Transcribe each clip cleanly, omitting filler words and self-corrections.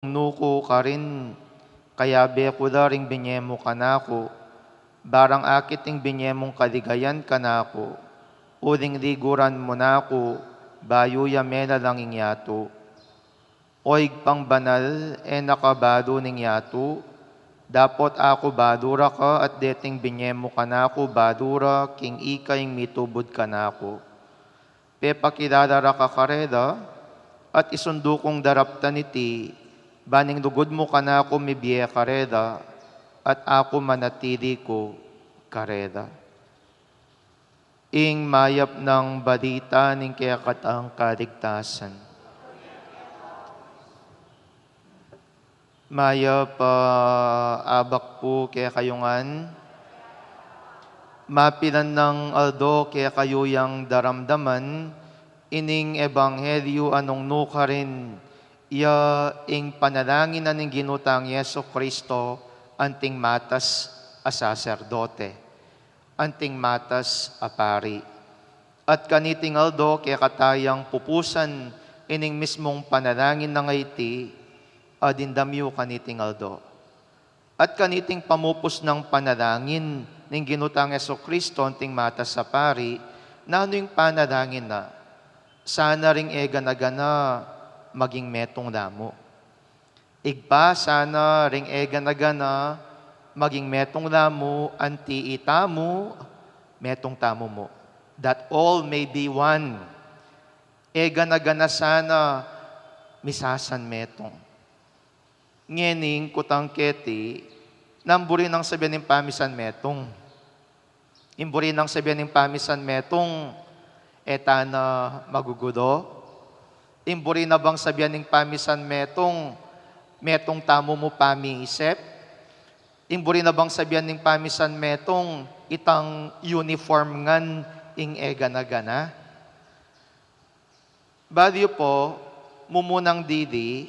Nuko ka rin, kaya bekuda ring binyemo ka na ako, barang akiting binyemong kaligayan ka na ako, uling liguran mo na ako, bayo yamela lang ingyato. Oig pang banal, nakabado ning yato, dapot ako badura ka at deting binyemo ka na ako, badura, king ikaing mitubod ka na ako. Pepakilara ka kareda, at isundo kong daraptan iti, baning lugod mo ka na ako mibiye kareda, at ako manatili ko kareda. Ing mayap ng balita ning kaya katang kaligtasan. Mayap abak po kaya kayungan, mapilan ng aldo kaya kayo yang daramdaman, ining ebanghelyo anong nuka rin, iya ing panalangin na ning ginutang Yeso Kristo, anting matas a saserdote, anting matas a pari. At kaniting aldo kaya katayang pupusan, ining mismong panalangin na ngayti, adindamyo kaniting aldo. At kaniting pamupos ng panalangin, ning ginutang Yeso Kristo, anting matas sa pari, na ano yung panalangin na, sana ring eganagana maging metong damo. Igpa sana ring eganagana maging metong damo, anti itamo, metong tamo mo. That all may be one. Eganagana sana misasan metong. Ngening kutang keti, namburi ng sabihan ng pamisan metong. Imburi ng sabihan ng pamisan metong, eta na magugudo. Imburi na bang sabihan ng pamisan metong tamo mo pamiisip? Imburi na bang sabihan ng pamisan metong itang uniform ngan ing eganagana? Badyo po, mumunang didi,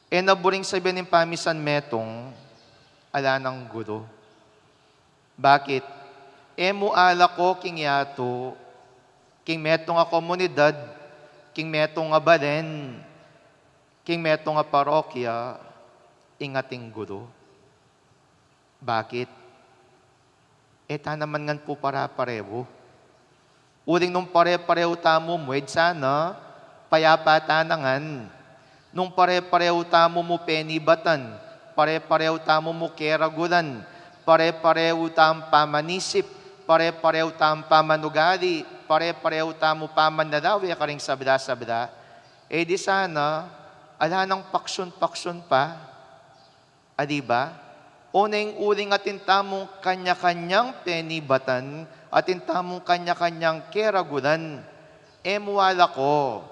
naburing sabihan ng pamisan metong, ala ng gudo. Bakit? Mo ala ko king yato, king metong a komunidad, king metong a balen, king metong a parokya, ingating gudo. Bakit? Ta naman ngan po para-pareho. Uling nung pare-pareho tamo mo, sana, payapa tanangan. Nung pare-pareho tamo mo penibatan, pare-pareho tamo mo keragulan, pare-pareho tam pamanisip, pare-pareho tam pamanugali, pare-pareho tamo pamanadawi, karing sabda-sabda, di sana, ala ng paksyon-paksyon pa, adiba? Unang uling atin tamong kanya-kanyang penibatan, atin tamong kanya-kanyang keragulan, muwala ko,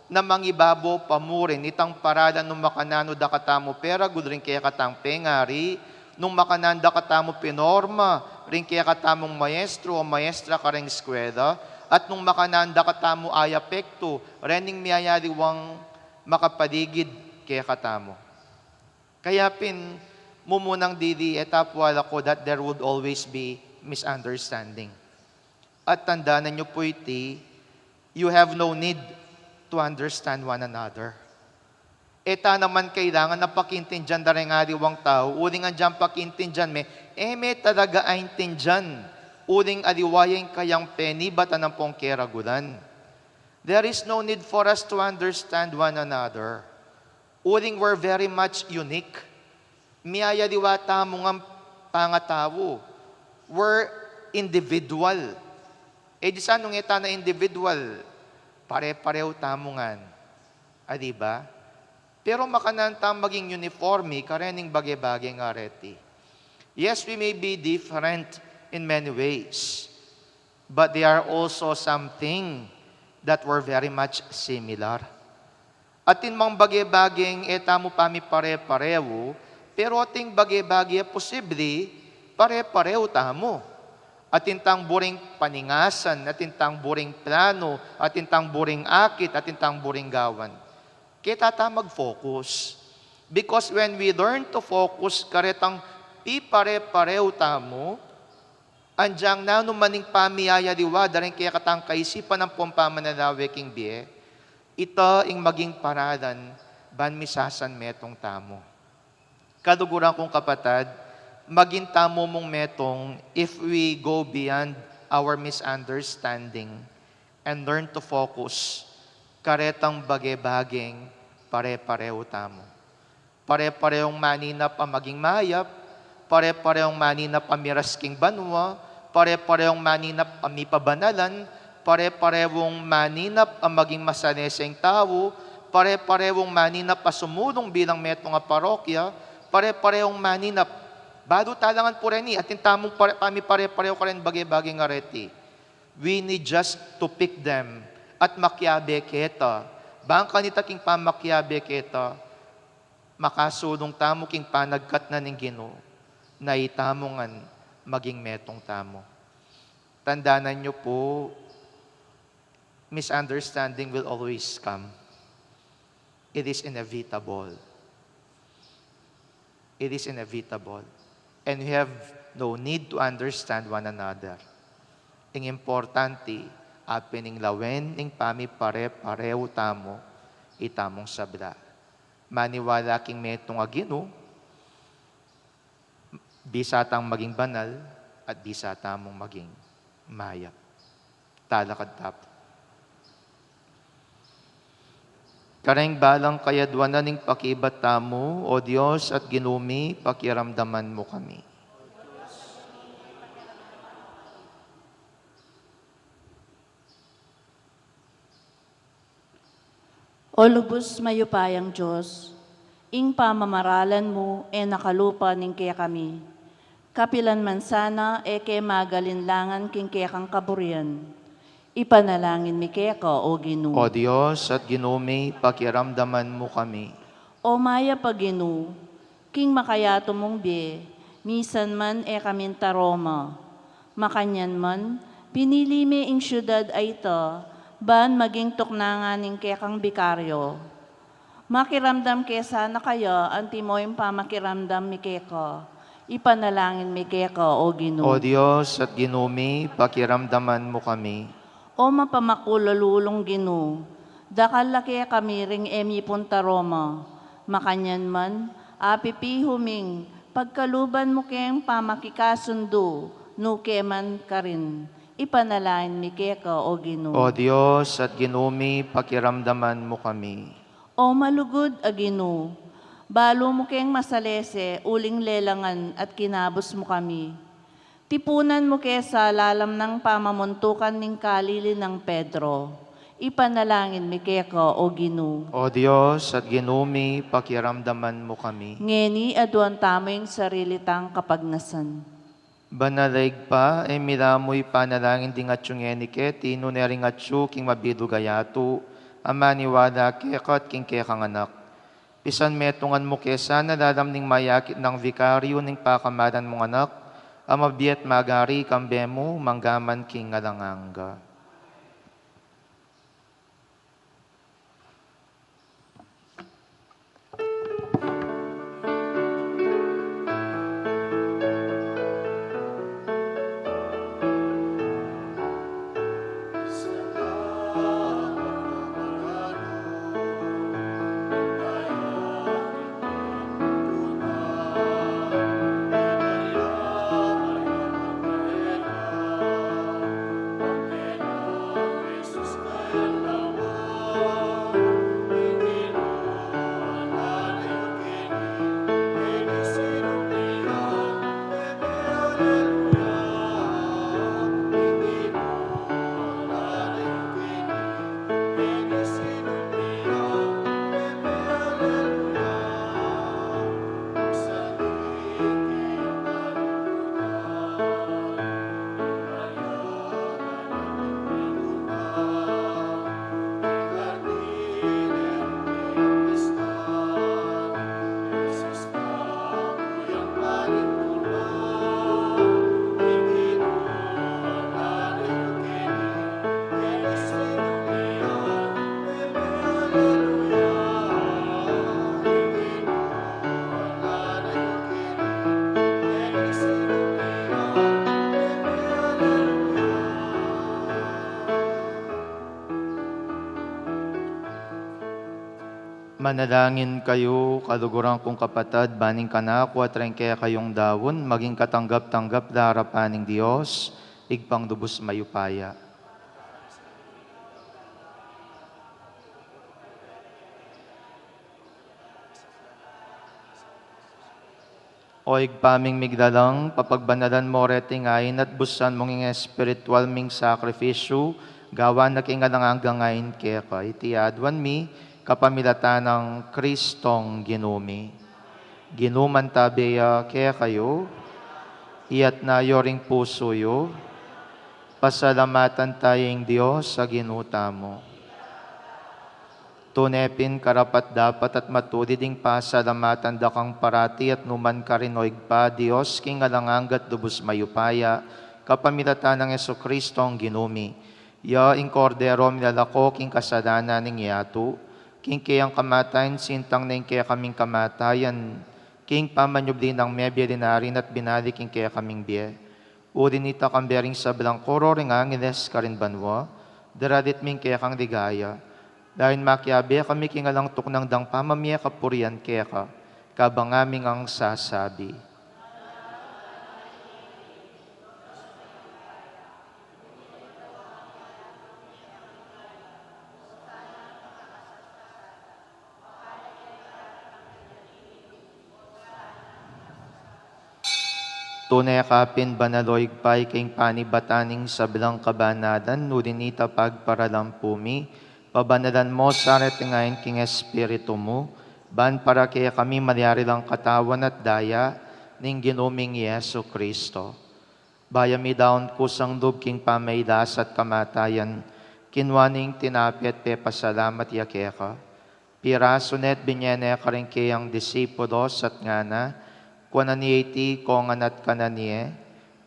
na mangibabo pamurin, itang paralan nung makanano da katamo pera, gudring kaya katang pengari, nung makananda katamo pinorma, rin kaya katamong maestro o maestra kareng eskwela, at nung makananda katamo ayapekto, rening miyayaliwang makapaligid kaya katamo. Kaya mumunang didi, etapwala ko that there would always be misunderstanding. At tandaan nyo po iti, you have no need to understand one another. Eta naman kailangan na pakintindihan da rin aliwang tao, uling ang dyan pakintindihan may talaga aintindihan, uling aliwayan kayang penibatan ng pong keragulan. There is no need for us to understand one another. Uling we're very much unique. Miyaya diwata mo nga pangatawo. We're individual. Di sanong eta na individual, pare-pareho tamungan. Diba? Pero makananta maging uniforme, karening bagay-bagay nga reti. Yes, we may be different in many ways, but they are also something that were very much similar. Atin mang bagay-bagay etamo pami pare-pareho, pero ating bagay-bagay posible, pare-pareho tamo. Atintang buring paningasan, atintang buring plano, atintang buring akit, atintang buring gawan. Kita ta mag-focus. Because when we learn to focus, karetang pare-pareho tamo, anjang nano maning pamiyaya diwa, daring kaya katang kaisipan ng pompamanalawe king biye, ito ing maging paralan ban misasan metong tamo. Kaluguran kong kapatid, maging tamo mong metong if we go beyond our misunderstanding and learn to focus, karetang bagay-baging pare-pareho tamo. Pare-parehong maninap ang maging mayap, pare-parehong maninap ang mirasking banwa, pare-parehong maninap ang mipabanalan, pare-parehong maninap ang maging masaneseng tao, pare-parehong maninap ang sumulong bilang metong nga parokya, pare-parehong maninap, bado talangan po rin at yung tamong kami pare-pareho ka rin bagay-bagay nga reti. We need just to pick them at makyabe kita. Bang kanita king pamakyabe kita, makasulong tamo king panagkat na ning Ginoo, na itamongan maging metong tamo. Tandaanan nyo po, misunderstanding will always come. It is inevitable. It is inevitable. And we have no need to understand one another. Ang importante, apining lawen, ing pami pare-pareho tamo, itamong sabda. Maniwala king metong agino, bisatang maging banal, at bisatang mong maging mayap. Talakad tapo. Kareng balang kayadwanan ning pakibat tamo, O Diyos at Ginumi, pakiramdaman mo kami. O lubos mayupayang Diyos, ing pamamaralan mo e nakalupa ning kaya kami. Kapilan man sana e kaya magalinlangan king kaya kang kaburian. Ipanalangin mi kaya ka, O Ginoo. O Diyos at Ginumi, pakiramdaman mo kami. O maya pa Ginoo, king makayato mong be, misan man e kamin taroma. Makanyan man, pinili mi ing syudad ay ito, ban maging tuknangan ning kaya kang bikaryo. Makiramdam kaya sana kaya, anti mo yung pamakiramdam mi kaya ka. Ipanalangin mi kaya ka, O Ginoo. O Diyos at Ginumi, pakiramdaman mo kami. O mapamakulululong Ginoo, dakal laki kami ring emi punta Roma. Makanyan man, apipi huming, pagkaluban mo kayang pamakikasundo, nukeman ka rin. Ipanalangin mi kaya ka, O Ginoo. O Diyos at Ginumi, pakiramdaman mo kami. O malugod a Ginoo, balo mo kayang masalese, uling lelangan at kinabos mo kami. Tipunan mo kaya sa lalam ng pamamuntukan ning kalili ng Pedro. Ipanalangin mi kaya ka, O Ginoo. O Diyos at Ginumi, pakiramdaman mo kami. Ngeni aduan tamo yung sarili tang kapagnasan. Banalig pa, e milamoy panalangin di nga tiyong keti, nunering at king mabido gayato, amaniwala kekat king kekang anak. Pisan metungan mo kesa nalalam ning mayakit ng vikaryo ning pakamaran mong anak, amabiet magari kambemo, manggaman king ngalanganga. Manalangin kayo, kaluguran kong kapatid, baning kanako at rin kaya kayong dawon, maging katanggap-tanggap darapan ng Diyos, igpang lubos mayupaya. O igpaming migdalang, papagbanalan mo retingayin at busan mong ing espiritual ming sakripisyo, gawa na kingalangang ngayon kaya ka, itiadwan mi, kapamilatan ng Kristong ginumi. Ginuman tabiya kaya kayo, iyat na yoring puso yo, pasalamatan tayong Diyos sa ginuta mo. Tunepin karapat dapat at matuliding pasalamatan dakang parati at numan karinoig pa, Diyos kingalanganggat lubos mayupaya, kapamilatan ng Jesucristong ginumi. Ya ing kordero milalako king kasalanan ng yato, king kayang kamatayan, sintang na kaya kaming kamatayan, king pamanyubli ng mebya dinarin at binalik king kaya kaming biye. Urinita kambering sa belangkoro ring angiles karin banwa, daradit ming kaya kang ligaya. Dahil makiabe kami kingalang tuknang dang pamamya kapurian kaya ka, kabangaming ang sasabi. Tunay kapin banaloig pay king panibataning sa bilang kabanadan, nurinita pagparalampumi, pabanadan mo sa retingayin king espiritu mo, ban para kaya kami malyari lang katawan at daya, ning ginuming Yesu Kristo. Bayami daon kusang lub king pamaylas at kamatayan, kinwaning tinapi at pepasalamat yakeka. Pirasunet binyene karing kayang disipulos at ngana, kuananieti kongan at kananie,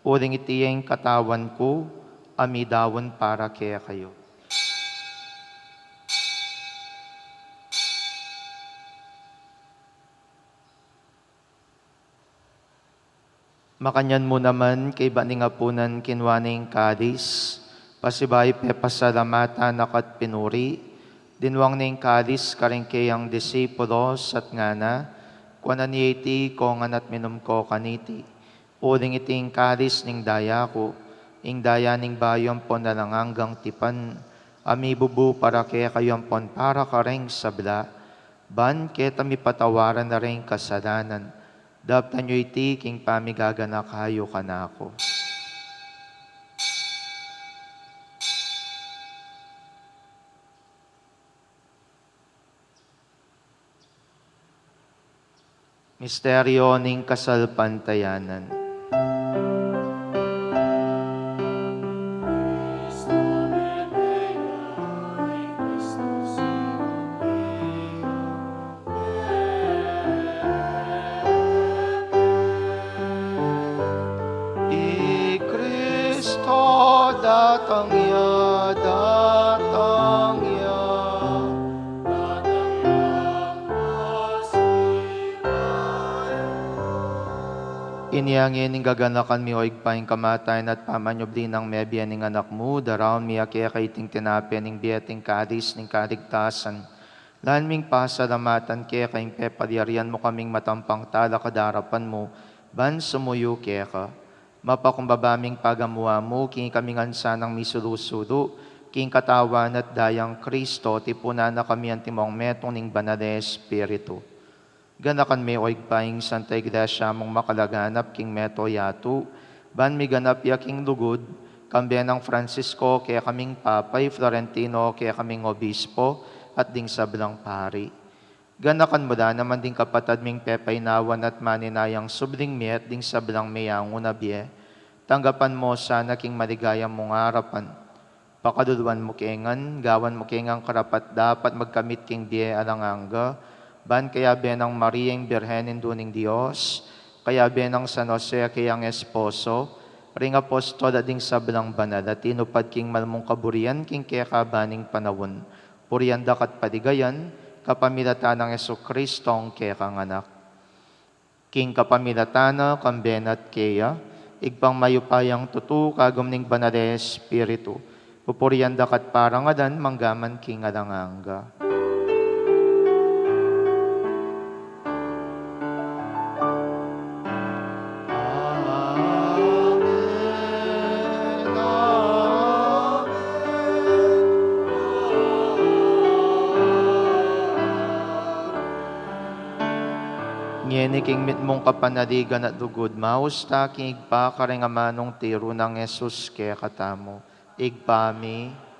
uling itiyeng katawan ko, amidawon para kaya kayo. Makanyan mo naman kay baning apunan kinwaning kadis, pasibay pepasalamatan akat pinuri, dinwang ning kadis karing kayang disipulos at ngana, kuananieti kongan at minum ko kaniti. Uling iting kalis ning daya ko, ing daya ning bayon po nalangangang tipan, amibubu para kaya kayon pon para kareng sabla, ban keta mi patawaran na rin kasalanan, daptan nyo iti king pamigagana kayo kanako. Misteryo ning kasalpantayanan. I Kristo datang ya, datang ya. Iniyangin ning gaganakan mi oig paing kamatayan at pamanyobli ng mebya ning anak mo, daraon mi akya kay ting tinapi ning biyating kadis ning kaligtasan. Lan ming pasalamatan kaya kayong pepalyarian mo kaming matampang tala kadarapan mo, ban sumuyo kaya ka. Mapakumbabaming pagamuha mo, king kaming ansa ng misulusulo, king katawan at dayang Kristo, tipuna na kami ang timong metong ning banal na Espiritu. Ganakan may oig paing Santa Iglesia mong makalaganap king meto yatu, ban mi ganap ya king lugod, kambiyan ng Francisco kaya kaming papay, Florentino kaya kaming obispo, at ding sablang pari. Ganakan mo da naman ding kapatad ming pepaynawan at maninayang subling mi at ding sablang mayang unabye, tanggapan mo sana king maligayang mong harapan. Pakaduluan mo kengan, gawan mo kengang karapat dapat magkamit king biye alanganga, ban kaya benang Mariang Birhenin duning Diyos, kaya benang San Jose kayang esposo, ring apostol ading sablang banal, at inupad king malmong kaburian king kaya kabaning panawon, purian dakat padigayan, kapamilatan ng Jesucristong kaya kang anak. King kapamilatana, kambenat kaya, igpang mayupayang tutu, kagumning banal na Espiritu, pupurian dakat parangadan, manggaman king alanganga. Ngeni king mit mong kapanaligan at dugod, mausta king igpa kareng amanong tiro ng Jesus kaya katamo. Igpami,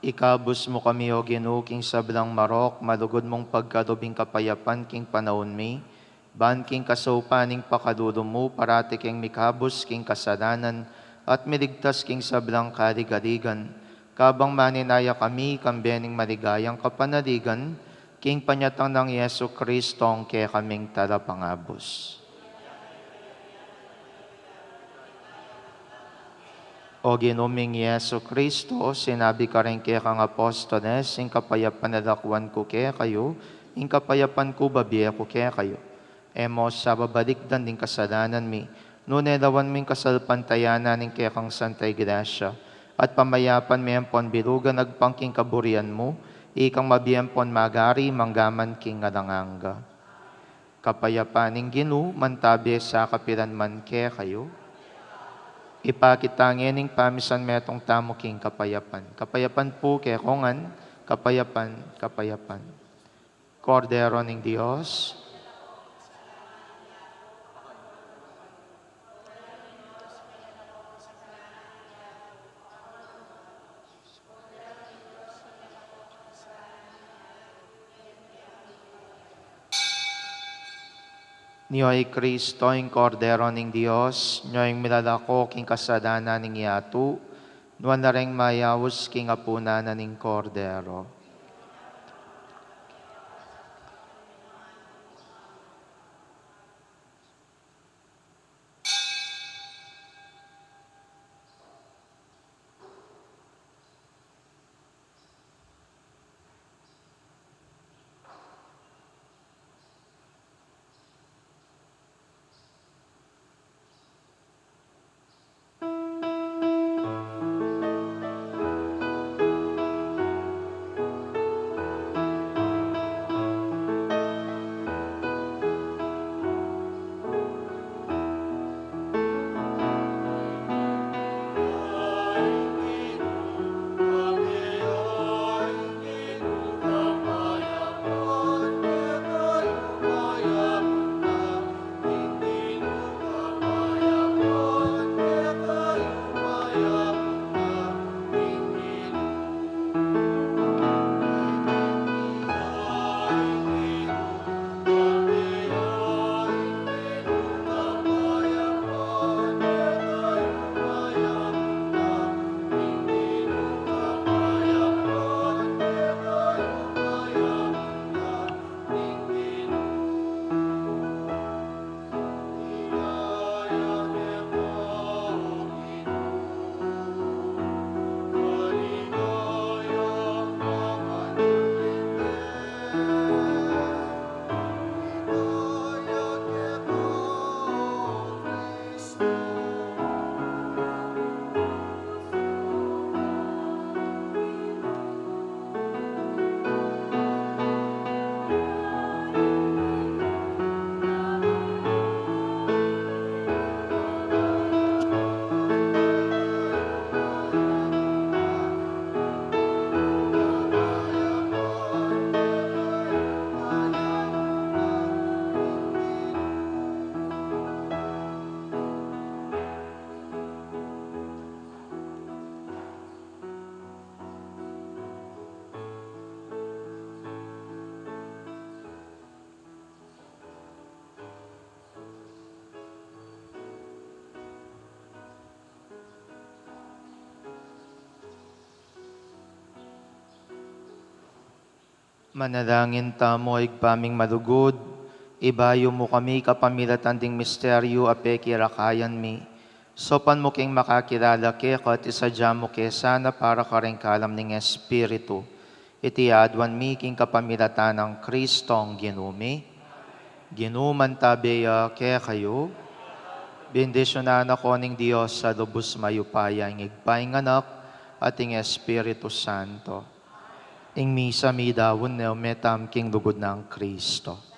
ikabus mo kami o Ginoo king sablang marok, malugod mong pagkadubing kapayapan king panahon mi, ban king kasaupaning pakadulo mo, parati king mikabus king kasalanan, at miligtas king sablang kaligaligan. Kabang maninaya kami, kambening maligayang kapanaligan, king panyatang ng Yesu Kristong kaya kaming talapangabos. O Ginoming Yesu Kristo, sinabi ka rin kaya kang apostoles, ing kapayapan nadakwan ko kaya kayo, ing kapayapan ko babiya ko kaya kayo. Emos sa babalikdan din kasalanan mi, nunelawan ming kasalpantayanan ing kaya kang santay grasya, at pamayapan mi ampon bilugan nagpangking kaburian mo, ikang mabiyampon magari manggaman king ngalanganga. Kapayapaning Ginoo, mantabi sa kapiran man kaya kayo, ipakitangin ng pamisan metong tamo king kapayapan. Kapayapan po kay kongan, kapayapan, kapayapan. Kordero ng Diyos, Niyo'y Kristo, yung kordero ng Diyos, niyo'y milalako king kasadanan ng yatu, nuwan na rin mayawos king apunanan ng kordero. Manalangin tamo igpaming malugod, ibayo mo kami kapamilatan ding misteryo ape kirakayan mi. Sopan mo king makakilala ke kat isadya mo ke sana para kareng kalam ning Espiritu. Iti adwan mi king kapamilatan ng Kristong Ginumi. Ginuman tabeya ke kayo, Bendisyonan ako ning Dios sa lubos mayupaya, ing igpaing anak, at ing Espiritu Santo. Ing misa mi dawon neo metam king lugod ng Kristo.